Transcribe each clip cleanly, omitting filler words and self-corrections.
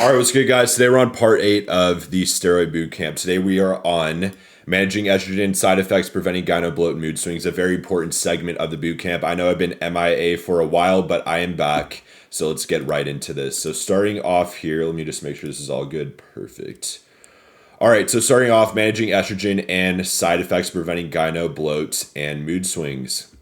All right, what's good, guys? Today we're on part 8 of the steroid boot camp. Today we are on managing estrogen side effects, preventing gyno bloat and mood swings, a very important segment of the boot camp. I know I've been MIA for a while, but I am back. So let's get right into this. So starting off here, let me just make sure this is all good. Perfect. All right, so starting off, managing estrogen and side effects, preventing gyno bloat and mood swings.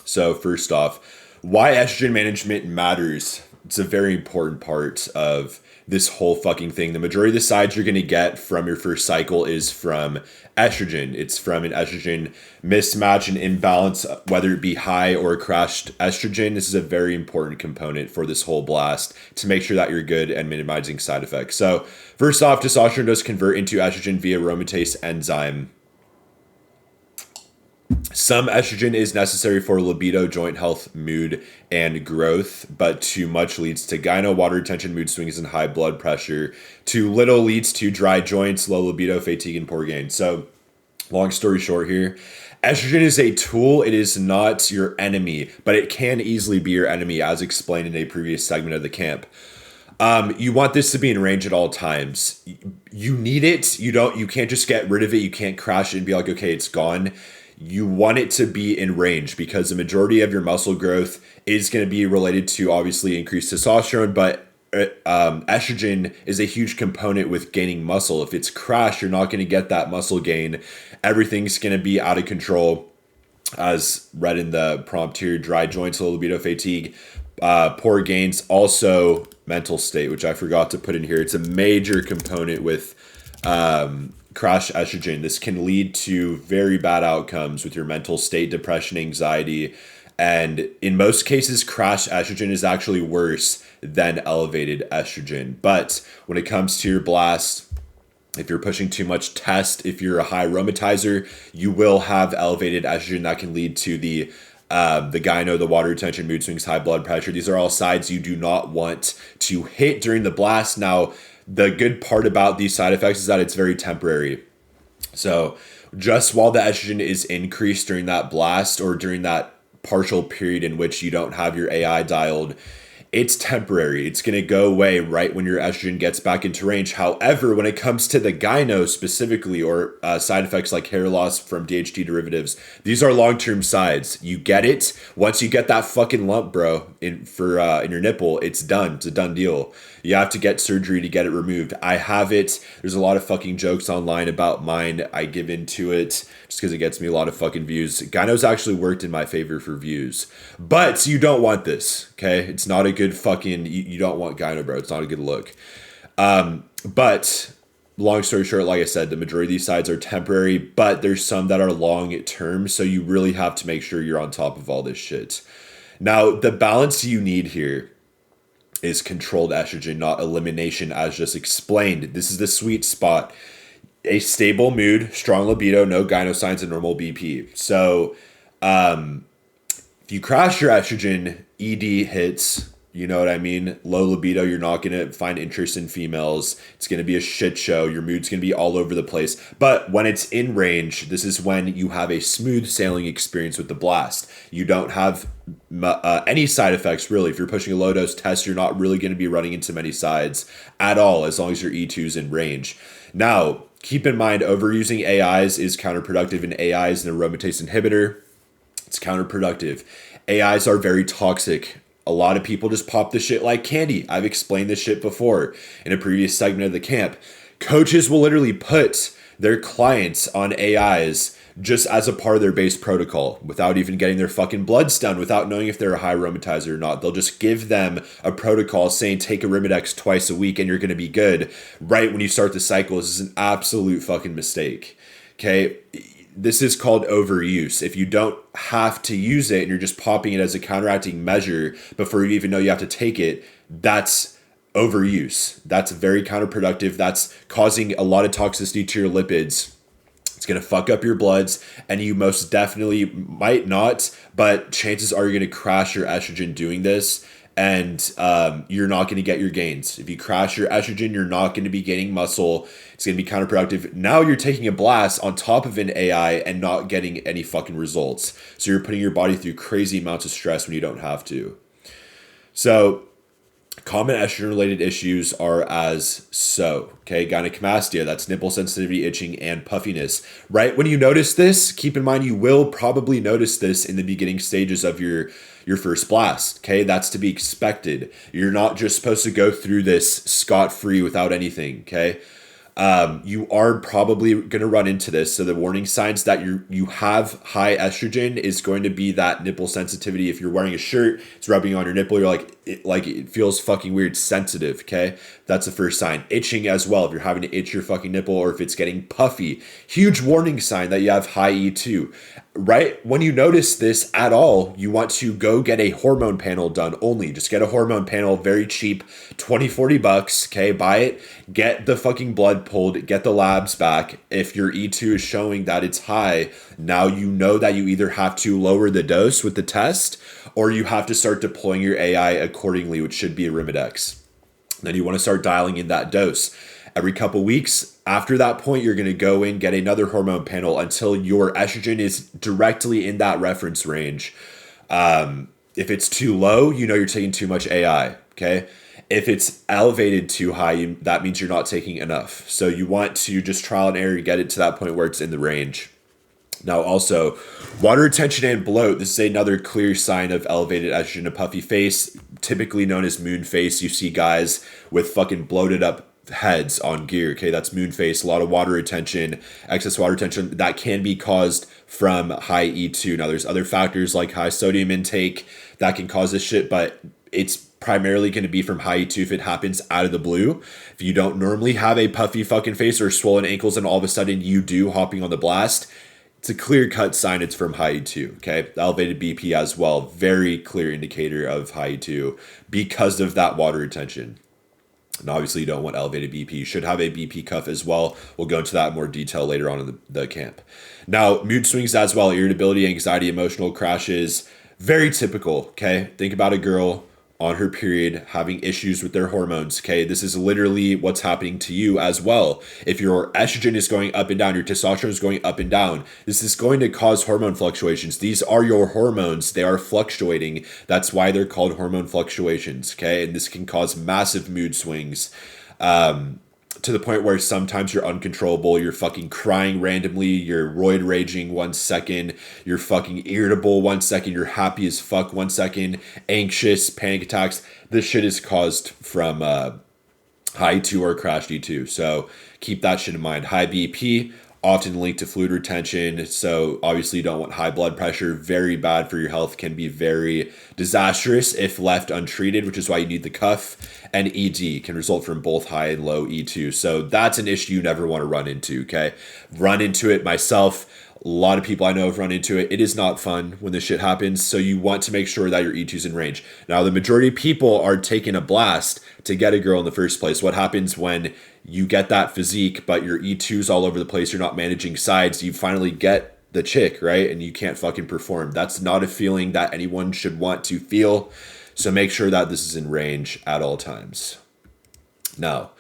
So first off, why estrogen management matters. It's a very important part of this whole fucking thing. The majority of the sides you're going to get from your first cycle is from estrogen. It's from an estrogen mismatch and imbalance, whether it be high or crashed estrogen. This is a very important component for this whole blast to make sure that you're good and minimizing side effects. So first off, testosterone does convert into estrogen via aromatase enzyme. Some estrogen is necessary for libido, joint health, mood, and growth, but too much leads to gyno, water retention, mood swings, and high blood pressure. Too little leads to dry joints, low libido, fatigue, and poor gain. So, long story short here, estrogen is a tool. It is not your enemy, but it can easily be your enemy, as explained in a previous segment of the camp. You want this to be in range at all times. You need it. You can't just get rid of it. You can't crash it and be like, okay, it's gone. You want it to be in range because the majority of your muscle growth is going to be related to obviously increased testosterone, but estrogen is a huge component with gaining muscle. If it's crashed, you're not going to get that muscle gain. Everything's going to be out of control, as read in the prompt here: dry joints, low libido, fatigue, poor gains, also mental state, which I forgot to put in here. It's a major component with crash estrogen. This can lead to very bad outcomes with your mental state, depression, anxiety, and in most cases, crash estrogen is actually worse than elevated estrogen. But when it comes to your blast, if you're pushing too much test, if you're a high aromatizer, you will have elevated estrogen that can lead to the gyno, the water retention, mood swings, high blood pressure. These are all sides you do not want to hit during the blast. Now, the good part about these side effects is that it's very temporary. So just while the estrogen is increased during that blast or during that partial period in which you don't have your AI dialed, it's temporary. It's going to go away right when your estrogen gets back into range. However, when it comes to the gyno specifically, or side effects like hair loss from DHT derivatives, these are long-term sides. You get it. Once you get that fucking lump, bro, in your nipple, it's done. It's a done deal. You have to get surgery to get it removed. I have it. There's a lot of fucking jokes online about mine. I give into it just because it gets me a lot of fucking views. Gyno's actually worked in my favor for views. But you don't want this, okay? It's not a good fucking... You don't want gyno, bro. It's not a good look. But long story short, like I said, the majority of these sides are temporary, but there's some that are long term, so you really have to make sure you're on top of all this shit. Now, the balance you need here is controlled estrogen, not elimination, as just explained. This is the sweet spot. A stable mood, strong libido, no gyno signs, and normal BP. So if you crash your estrogen, ED hits, you know what I mean? Low libido, you're not going to find interest in females. It's going to be a shit show. Your mood's going to be all over the place. But when it's in range, this is when you have a smooth sailing experience with the blast. You don't have any side effects, really. If you're pushing a low dose test, you're not really going to be running into many sides at all, as long as your E2 is in range. Now, keep in mind, overusing AIs is counterproductive, and AI is an aromatase inhibitor. It's counterproductive. AIs are very toxic. A lot of people just pop this shit like candy. I've explained this shit before in a previous segment of the camp. Coaches will literally put their clients on AIs just as a part of their base protocol without even getting their fucking bloods done, without knowing if they're a high aromatizer or not. They'll just give them a protocol saying take Arimidex twice a week and you're going to be good right when you start the cycle. This is an absolute fucking mistake. Okay? This is called overuse. If you don't have to use it and you're just popping it as a counteracting measure before you even know you have to take it, that's overuse. That's very counterproductive. That's causing a lot of toxicity to your lipids. It's going to fuck up your bloods, and you most definitely might not, but chances are you're going to crash your estrogen doing this, and you're not going to get your gains. If you crash your estrogen, you're not going to be gaining muscle. It's going to be counterproductive. Now you're taking a blast on top of an AI and not getting any fucking results. So you're putting your body through crazy amounts of stress when you don't have to. So Common estrogen-related issues are as so, okay? Gynecomastia, that's nipple sensitivity, itching, and puffiness. Right when you notice this, keep in mind you will probably notice this in the beginning stages of your first blast, okay? That's to be expected. You're not just supposed to go through this scot-free without anything, okay? You are probably going to run into this. So the warning signs that you have high estrogen is going to be that nipple sensitivity. If you're wearing a shirt, it's rubbing on your nipple. You're like it feels fucking weird, sensitive. Okay, that's the first sign. Itching as well. If you're having to itch your fucking nipple, or if it's getting puffy, huge warning sign that you have high E2. Right when you notice this at all, you want to go get a hormone panel done only. Just get a hormone panel, very cheap, $20-$40. Okay, buy it. Get the fucking blood pulled, get the labs back. If your E2 is showing that it's high, now you know that you either have to lower the dose with the test or you have to start deploying your AI accordingly, which should be a Arimidex. Then you want to start dialing in that dose. Every couple weeks, after that point, you're going to go in, get another hormone panel until your estrogen is directly in that reference range. If it's too low, you know you're taking too much AI, okay? If it's elevated too high, that means you're not taking enough. So you want to just trial and error, get it to that point where it's in the range. Now, also, water retention and bloat. This is another clear sign of elevated estrogen. A puffy face, typically known as moon face. You see guys with fucking bloated up heads on gear. Okay, that's moon face. A lot of water retention, excess water retention. That can be caused from high E2. Now, there's other factors like high sodium intake that can cause this shit, but it's primarily going to be from high E2 if it happens out of the blue. If you don't normally have a puffy fucking face or swollen ankles and all of a sudden you do hopping on the blast, it's a clear-cut sign it's from high E2, okay? Elevated BP as well, very clear indicator of high E2 because of that water retention. And obviously you don't want elevated BP. You should have a BP cuff as well. We'll go into that in more detail later on in the camp. Now, mood swings as well, irritability, anxiety, emotional crashes, very typical, okay? Think about a girl on her period having issues with their hormones, okay? This is literally what's happening to you as well. If your estrogen is going up and down, your testosterone is going up and down, this is going to cause hormone fluctuations. These are your hormones. They are fluctuating. That's why they're called hormone fluctuations, okay? And this can cause massive mood swings. To the point where sometimes you're uncontrollable, you're fucking crying randomly, you're roid raging 1 second, you're fucking irritable 1 second, you're happy as fuck 1 second, anxious, panic attacks. This shit is caused from high E2 or crashed E2. So keep that shit in mind. High BP, often linked to fluid retention. So obviously you don't want high blood pressure. Very bad for your health, can be very disastrous if left untreated, which is why you need the cuff. And ED can result from both high and low E2. So that's an issue you never want to run into, okay? Run into it myself. A lot of people I know have run into it. It is not fun when this shit happens. So you want to make sure that your E2's in range. Now, the majority of people are taking a blast to get a girl in the first place. What happens when you get that physique, but your E2's all over the place, you're not managing sides, you finally get the chick, right? And you can't fucking perform. That's not a feeling that anyone should want to feel. So make sure that this is in range at all times. Now,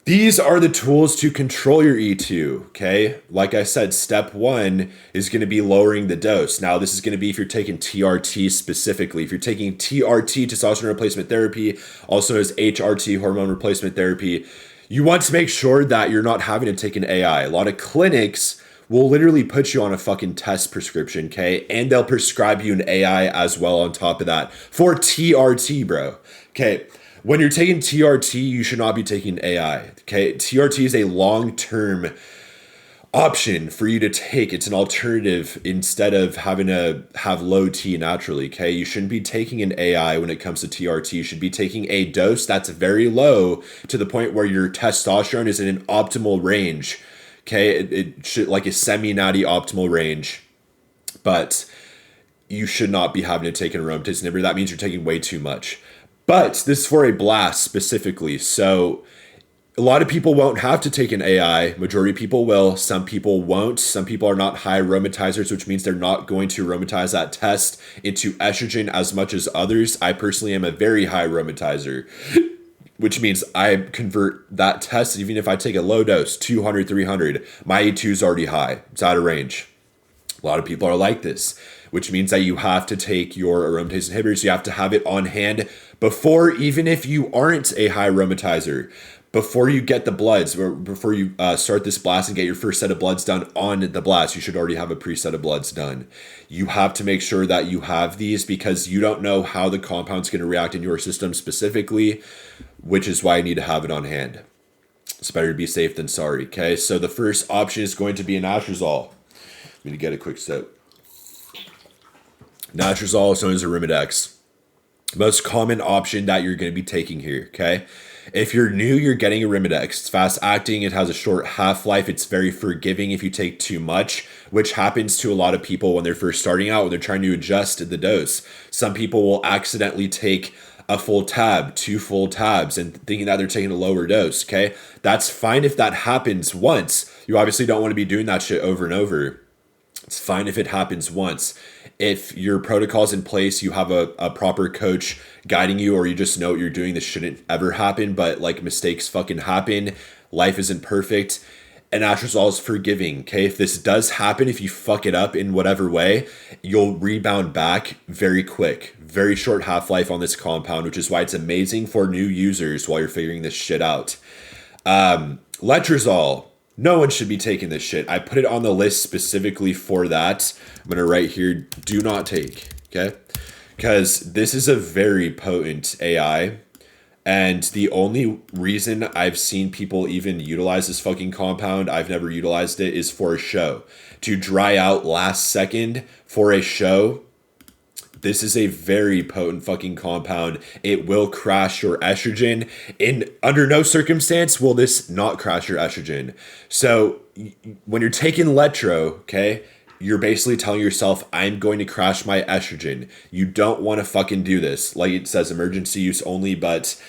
these are the tools to control your E2, okay? Like I said, step one is going to be lowering the dose. Now, this is going to be if you're taking TRT specifically. If you're taking TRT, testosterone replacement therapy, also as HRT, hormone replacement therapy, you want to make sure that you're not having to take an AI. A lot of clinics will literally put you on a fucking test prescription, okay? And they'll prescribe you an AI as well on top of that for TRT, bro. Okay, when you're taking TRT, you should not be taking AI, okay? TRT is a long-term option for you to take. It's an alternative instead of having to have low T naturally, okay? You shouldn't be taking an AI when it comes to TRT. You should be taking a dose that's very low to the point where your testosterone is in an optimal range. Okay, it should like a semi-natty optimal range, but you should not be having to take an aromatase inhibitor. That means you're taking way too much. But this is for a blast specifically. So a lot of people won't have to take an AI. Majority of people will. Some people won't. Some people are not high aromatizers, which means they're not going to aromatize that test into estrogen as much as others. I personally am a very high aromatizer, which means I convert that test, even if I take a low dose, 200, 300, my E2 is already high. It's out of range. A lot of people are like this, which means that you have to take your aromatase inhibitors. You have to have it on hand before, even if you aren't a high aromatizer, before you get the bloods, or before you start this blast and get your first set of bloods done on the blast, you should already have a preset of bloods done. You have to make sure that you have these because you don't know how the compound's going to react in your system specifically, which is why you need to have it on hand. It's better to be safe than sorry, okay? So the first option is going to be an anastrozole. I'm going to get a quick sip. Anastrozole is known as Arimidex. Most common option that you're going to be taking here, okay? If you're new, you're getting Arimidex. It's fast acting. It has a short half-life. It's very forgiving if you take too much, which happens to a lot of people when they're first starting out, when they're trying to adjust the dose. Some people will accidentally take a full tab, 2 full tabs, and thinking that they're taking a lower dose, okay? That's fine if that happens once. You obviously don't want to be doing that shit over and over. It's fine if it happens once. If your protocol's in place, you have a proper coach guiding you, or you just know what you're doing, this shouldn't ever happen, but like mistakes fucking happen. Life isn't perfect. And anastrozole is forgiving, okay? If this does happen, if you fuck it up in whatever way, you'll rebound back very quick. Very short half-life on this compound, which is why it's amazing for new users while you're figuring this shit out. Letrozole. No one should be taking this shit. I put it on the list specifically for that. I'm going to write here, do not take, okay? Because this is a very potent AI. And the only reason I've seen people even utilize this fucking compound, I've never utilized it, is for a show. To dry out last second for a show, this is a very potent fucking compound. It will crash your estrogen. Under no circumstance will this not crash your estrogen. So when you're taking Letro, okay, you're basically telling yourself, I'm going to crash my estrogen. You don't want to fucking do this. Like it says, emergency use only, but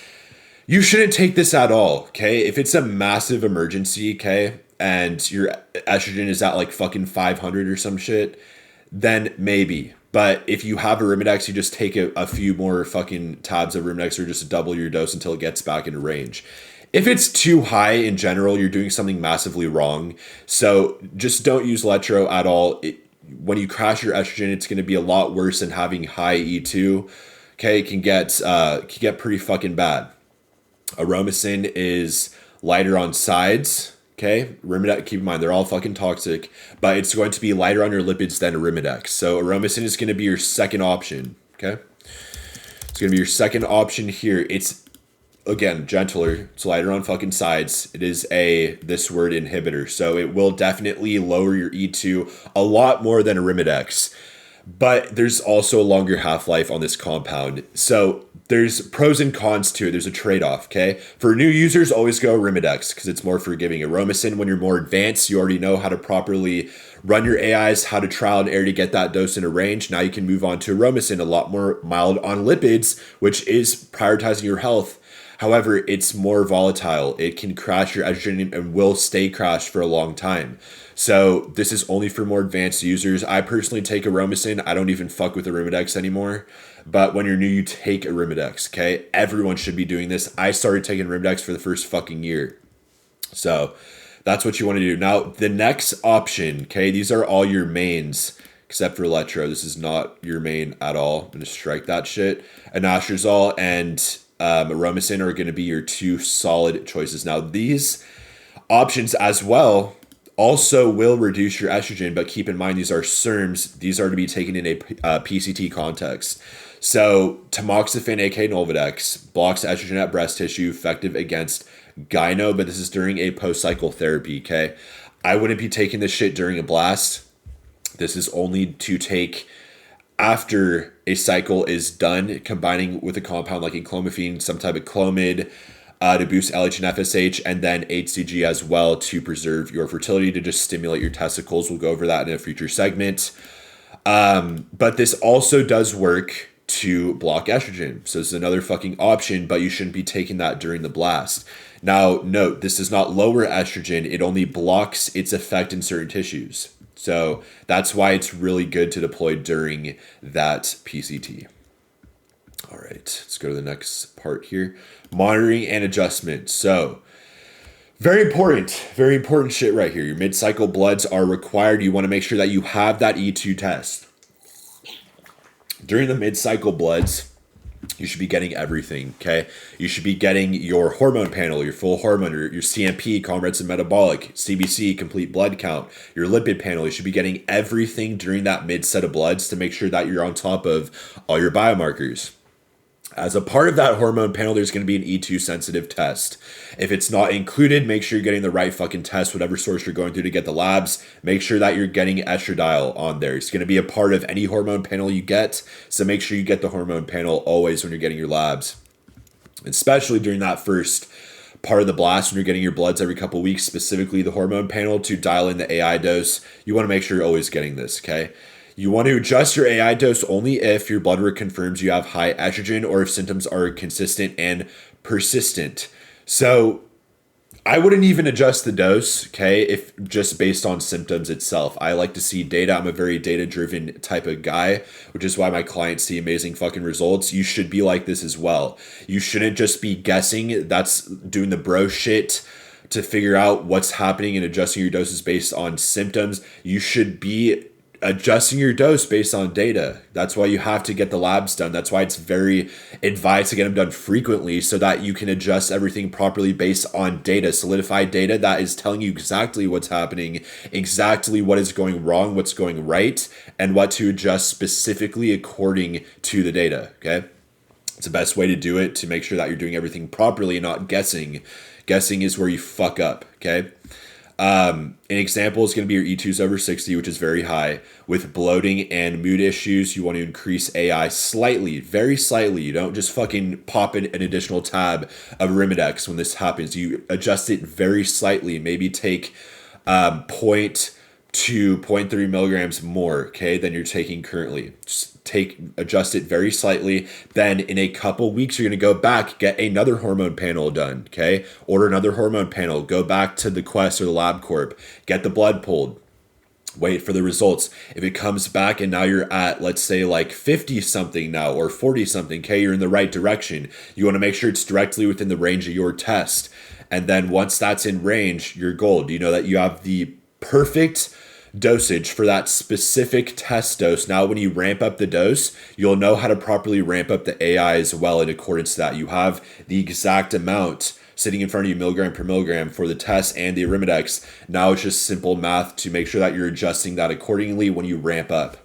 you shouldn't take this at all, okay? If it's a massive emergency, okay, and your estrogen is at like fucking 500 or some shit, then maybe. But if you have Arimidex, you just take a few more fucking tabs of Arimidex or just double your dose until it gets back into range. If it's too high in general, you're doing something massively wrong. So just don't use Letro at all. When you crash your estrogen, it's going to be a lot worse than having high E2. Okay, it can get pretty fucking bad. Aromacin is lighter on sides. Okay, Arimidex, keep in mind, they're all fucking toxic, but it's going to be lighter on your lipids than Arimidex. So Aromacin is going to be your second option, okay? It's going to be your second option here. It's, again, gentler. It's lighter on fucking sides. It is this word inhibitor, so it will definitely lower your E2 a lot more than Arimidex. But there's also a longer half-life on this compound. So there's pros and cons to it. There's a trade-off, okay? For new users, always go Arimidex because it's more forgiving. Aromacin, when you're more advanced, you already know how to properly run your AIs, how to trial and error to get that dose in a range. Now you can move on to Aromacin, a lot more mild on lipids, which is prioritizing your health. However, it's more volatile. It can crash your estrogen and will stay crashed for a long time. So this is only for more advanced users. I personally take Aromacin. I don't even fuck with Arimidex anymore. But when you're new, you take Arimidex, okay? Everyone should be doing this. I started taking Arimidex for the first fucking year. So that's what you want to do. Now, the next option, okay? These are all your mains, except for Letro. This is not your main at all. I'm going to strike that shit. Anastrozole and Aromacin are going to be your two solid choices. Now, these options as well also will reduce your estrogen, but keep in mind these are SERMs. These are to be taken in a PCT context. So tamoxifen, aka Nolvadex, blocks estrogen at breast tissue, effective against gyno, but this is during a post-cycle therapy, okay? I wouldn't be taking this shit during a blast. This is only to take after a cycle is done, combining with a compound like enclomiphene, some type of Clomid, to boost LH and FSH, and then HCG as well to preserve your fertility, to just stimulate your testicles. We'll go over that in a future segment. But this also does work to block estrogen. So this is another fucking option, but you shouldn't be taking that during the blast. Now, note, this does not lower estrogen. It only blocks its effect in certain tissues. So that's why it's really good to deploy during that PCT. All right, let's go to the next part here. Monitoring and adjustment. So Very important shit right here. Your mid-cycle bloods are required. You want to make sure that you have that E2 test. During the mid-cycle bloods, you should be getting everything, okay? You should be getting your hormone panel, your full hormone, your CMP, comprehensive metabolic, CBC, complete blood count, your lipid panel. You should be getting everything during that mid set of bloods to make sure that you're on top of all your biomarkers. As a part of that hormone panel, there's going to be an E2 sensitive test. If it's not included, make sure you're getting the right fucking test, whatever source you're going through to get the labs. Make sure that you're getting estradiol on there. It's going to be a part of any hormone panel you get. So make sure you get the hormone panel always when you're getting your labs, especially during that first part of the blast when you're getting your bloods every couple of weeks, specifically the hormone panel to dial in the AI dose. You want to make sure you're always getting this, okay? You want to adjust your AI dose only if your blood work confirms you have high estrogen or if symptoms are consistent and persistent. So I wouldn't even adjust the dose, okay, if just based on symptoms itself. I like to see data. I'm a very data-driven type of guy, which is why my clients see amazing fucking results. You should be like this as well. You shouldn't just be guessing. That's doing the bro shit to figure out what's happening and adjusting your doses based on symptoms. You should be adjusting your dose based on data. That's why you have to get the labs done. That's why it's very advised to get them done frequently so that you can adjust everything properly based on data, solidified data that is telling you exactly what's happening, exactly what is going wrong, what's going right, and what to adjust specifically according to the data, okay? It's the best way to do it, to make sure that you're doing everything properly and not guessing. Guessing is where you fuck up, okay? An example is going to be your E2s over 60, which is very high. With bloating and mood issues, you want to increase AI slightly, very slightly. You don't just fucking pop in an additional tab of Arimidex when this happens. You adjust it very slightly. Maybe take 0.2, 0.3 milligrams more, okay, than you're taking currently. Just adjust it very slightly. Then in a couple weeks, you're going to go back, get another hormone panel done, okay? Order another hormone panel, go back to the Quest or the LabCorp, get the blood pulled, wait for the results. If it comes back and now you're at, let's say like 50 something now or 40 something, okay, you're in the right direction. You want to make sure it's directly within the range of your test. And then once that's in range, you're gold. You know that you have the perfect dosage for that specific test dose. Now, when you ramp up the dose, you'll know how to properly ramp up the AI as well in accordance to that. You have the exact amount sitting in front of you, milligram per milligram, for the test and the Arimidex. Now it's just simple math to make sure that you're adjusting that accordingly when you ramp up,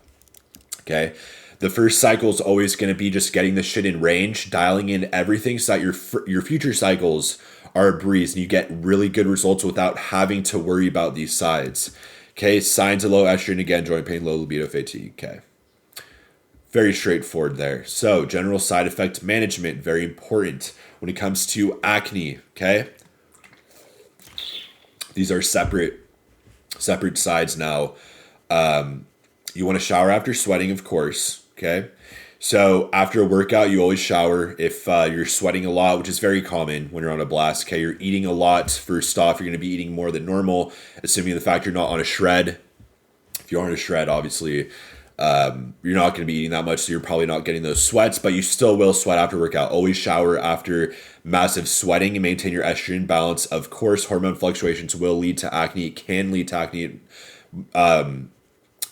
okay? The first cycle is always going to be just getting the shit in range, dialing in everything so that your future cycles are a breeze and you get really good results without having to worry about these sides. Okay, signs of low estrogen, again, joint pain, low libido, fatigue. Okay, very straightforward there. So general side effect management, very important when it comes to acne. Okay, these are separate sides now. You want to shower after sweating, of course. Okay, so after a workout, you always shower. If you're sweating a lot, which is very common when you're on a blast, okay, you're eating a lot. First off, you're going to be eating more than normal, assuming the fact you're not on a shred. If you're on a shred, obviously, you're not going to be eating that much, so you're probably not getting those sweats, but you still will sweat after workout. Always shower after massive sweating and maintain your estrogen balance. Of course, hormone fluctuations will lead to acne. It can lead to acne.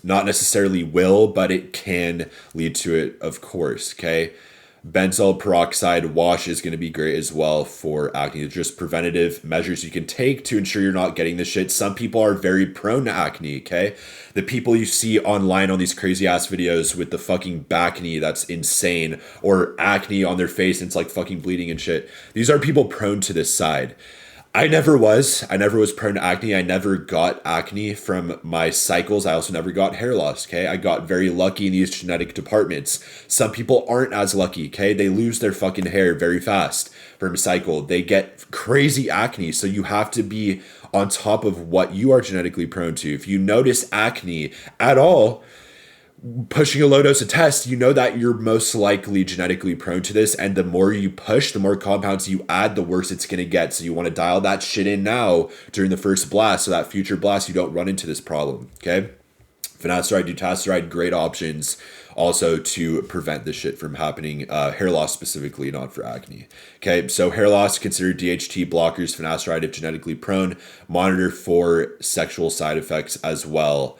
Not necessarily will, but it can lead to it, of course, okay? Benzoyl peroxide wash is going to be great as well for acne. It's just preventative measures you can take to ensure you're not getting this shit. Some people are very prone to acne, okay? The people you see online on these crazy ass videos with the fucking backne, that's insane, or acne on their face and it's like fucking bleeding and shit. These are people prone to this side. I never was prone to acne. I never got acne from my cycles. I also never got hair loss, okay? I got very lucky in these genetic departments. Some people aren't as lucky, okay? They lose their fucking hair very fast from a cycle. They get crazy acne, so you have to be on top of what you are genetically prone to. If you notice acne at all, pushing a low dose of test, you know that you're most likely genetically prone to this, and the more you push, the more compounds you add, the worse it's going to get. So you want to dial that shit in now during the first blast, so that future blast you don't run into this problem, okay? Finasteride, dutasteride, great options also to prevent this shit from happening. Hair loss specifically, not for acne. Okay, so hair loss, consider DHT blockers, finasteride if genetically prone. Monitor for sexual side effects as well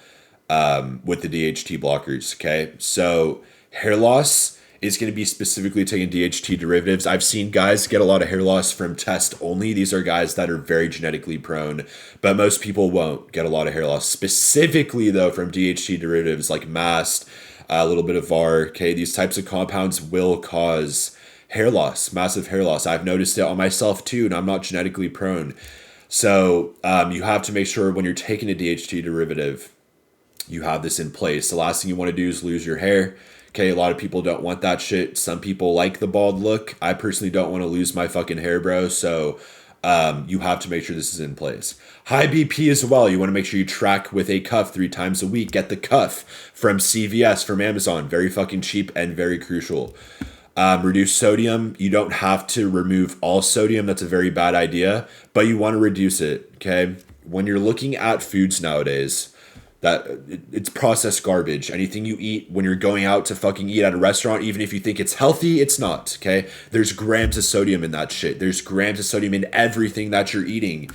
with the DHT blockers. Okay, so hair loss is going to be specifically taking DHT derivatives. I've seen guys get a lot of hair loss from test only. These are guys that are very genetically prone, but most people won't get a lot of hair loss. Specifically, though, from DHT derivatives like mast, a little bit of VAR. Okay, these types of compounds will cause hair loss, massive hair loss. I've noticed it on myself too, and I'm not genetically prone. So you have to make sure when you're taking a DHT derivative, you have this in place. The last thing you want to do is lose your hair. Okay, a lot of people don't want that shit. Some people like the bald look. I personally don't want to lose my fucking hair, bro. So you have to make sure this is in place. High BP as well. You want to make sure you track with a cuff 3 times a week. Get the cuff from CVS, from Amazon. Very fucking cheap and very crucial. Reduce sodium. You don't have to remove all sodium. That's a very bad idea, but you want to reduce it. Okay. When you're looking at foods nowadays, that it's processed garbage. Anything you eat when you're going out to fucking eat at a restaurant, even if you think it's healthy, it's not. Okay. There's grams of sodium in that shit. There's grams of sodium in everything that you're eating.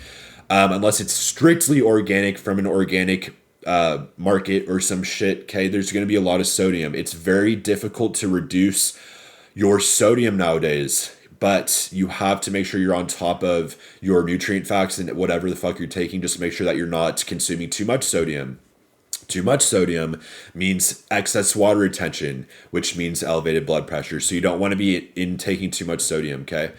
Unless it's strictly organic from an organic market or some shit. Okay. There's going to be a lot of sodium. It's very difficult to reduce your sodium nowadays, but you have to make sure you're on top of your nutrient facts and whatever the fuck you're taking, just to make sure that you're not consuming too much sodium. Too much sodium means excess water retention, which means elevated blood pressure. So you don't want to be taking too much sodium, okay?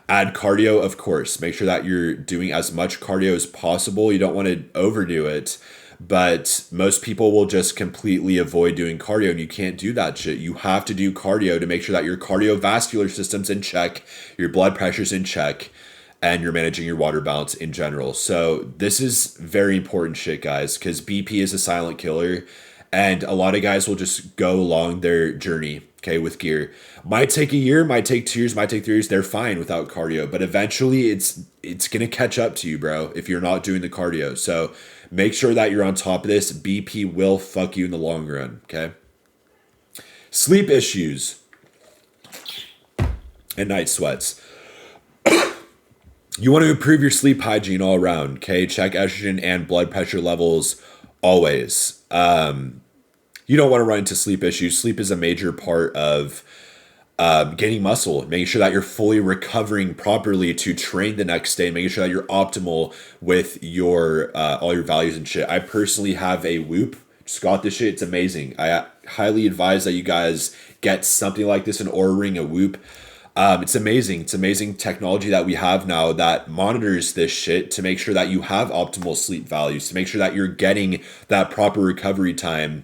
Add cardio, of course. Make sure that you're doing as much cardio as possible. You don't want to overdo it, but most people will just completely avoid doing cardio, and you can't do that shit. You have to do cardio to make sure that your cardiovascular system's in check, your blood pressure's in check, and you're managing your water balance in general. So this is very important shit, guys, because BP is a silent killer, and a lot of guys will just go along their journey, okay, with gear. Might take a year, might take 2 years, might take 3 years. They're fine without cardio, but eventually it's gonna catch up to you, bro, if you're not doing the cardio. So make sure that you're on top of this. BP will fuck you in the long run, okay? Sleep issues and night sweats. You want to improve your sleep hygiene all around, okay? Check estrogen and blood pressure levels always. You don't want to run into sleep issues. Sleep is a major part of gaining muscle, making sure that you're fully recovering properly to train the next day, making sure that you're optimal with your all your values and shit. I personally have a Whoop. Just got this shit. It's amazing. I highly advise that you guys get something like this, an Oura Ring, a Whoop. It's amazing. It's amazing technology that we have now that monitors this shit to make sure that you have optimal sleep values, to make sure that you're getting that proper recovery time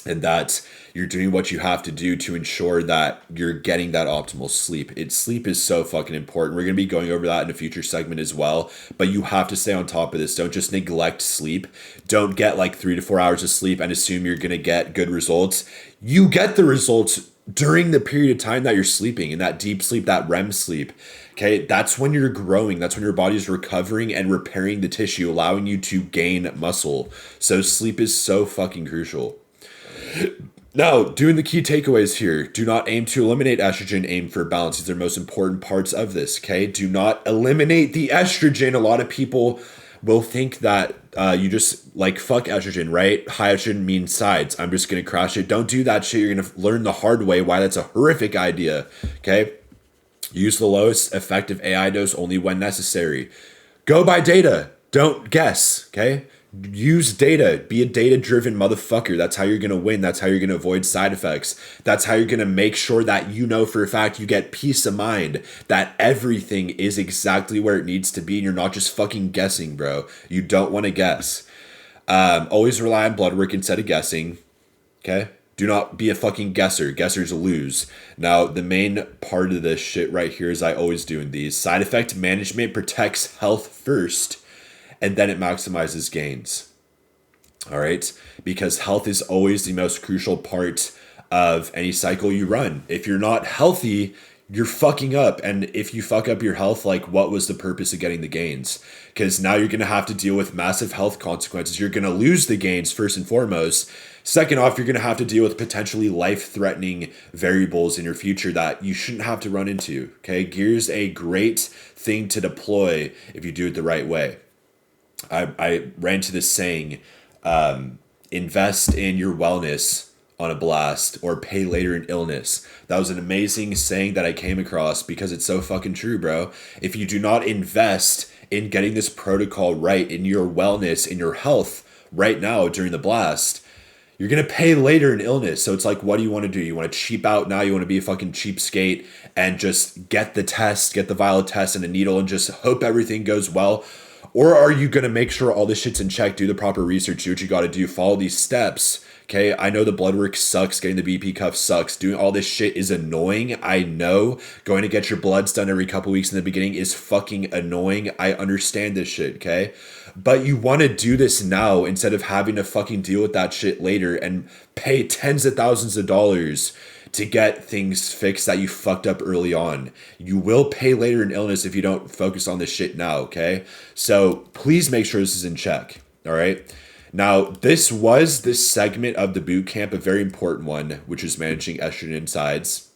and that you're doing what you have to do to ensure that you're getting that optimal sleep. Sleep is so fucking important. We're going to be going over that in a future segment as well, but you have to stay on top of this. Don't just neglect sleep. Don't get like 3 to 4 hours of sleep and assume you're going to get good results. You get the results during the period of time that you're sleeping, in that deep sleep, that REM sleep. Okay, that's when you're growing. That's when your body's recovering and repairing the tissue, allowing you to gain muscle. So sleep is so fucking crucial. Now, doing the key takeaways here. Do not aim to eliminate estrogen, aim for balance. These are the most important parts of this, okay? Do not eliminate the estrogen. A lot of people will think that you just like fuck estrogen, right? High estrogen means sides. I'm just going to crash it. Don't do that shit. You're going to learn the hard way why that's a horrific idea, okay? Use the lowest effective AI dose only when necessary. Go by data. Don't guess, okay? Use data. Be a data-driven motherfucker. That's how you're going to win. That's how you're going to avoid side effects. That's how you're going to make sure that you know for a fact you get peace of mind that everything is exactly where it needs to be and you're not just fucking guessing, bro. You don't want to guess. Always rely on blood work instead of guessing, okay? Do not be a fucking guesser. Guessers lose. Now, the main part of this shit right here is I always do in these. Side effect management protects health first, and then it maximizes gains. All right? Because health is always the most crucial part of any cycle you run. If you're not healthy, you're fucking up. And if you fuck up your health, like, what was the purpose of getting the gains? Because now you're going to have to deal with massive health consequences. You're going to lose the gains first and foremost. Second off, you're going to have to deal with potentially life-threatening variables in your future that you shouldn't have to run into. Okay, gear's a great thing to deploy if you do it the right way. I ran to this saying, invest in your wellness on a blast or pay later in illness. That was an amazing saying that I came across because it's so fucking true, bro. If you do not invest in getting this protocol right, in your wellness, in your health right now during the blast, you're going to pay later in illness. So it's like, what do you want to do? You want to cheap out now? You want to be a fucking cheapskate and just get the test, get the vial test and a needle and just hope everything goes well? Or are you going to make sure all this shit's in check, do the proper research, do what you got to do, follow these steps? Okay, I know the blood work sucks, getting the BP cuff sucks, doing all this shit is annoying. I know going to get your bloods done every couple weeks in the beginning is fucking annoying. I understand this shit, okay? But you want to do this now instead of having to fucking deal with that shit later and pay tens of thousands of dollars to get things fixed that you fucked up early on. You will pay later in illness if you don't focus on this shit now, okay? So please make sure this is in check, all right? Now, this segment of the boot camp, a very important one, which is managing estrogen insides.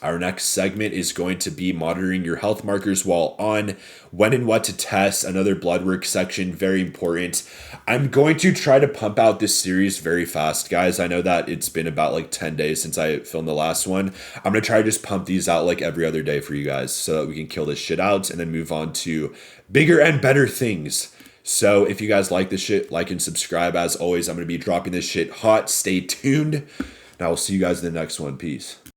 Our next segment is going to be monitoring your health markers while on, when and what to test, another blood work section, very important. I'm going to try to pump out this series very fast, guys. I know that it's been about like 10 days since I filmed the last one. I'm going to try to just pump these out like every other day for you guys so that we can kill this shit out and then move on to bigger and better things. So if you guys like this shit, like and subscribe. As always, I'm going to be dropping this shit hot. Stay tuned. And I will see you guys in the next one. Peace.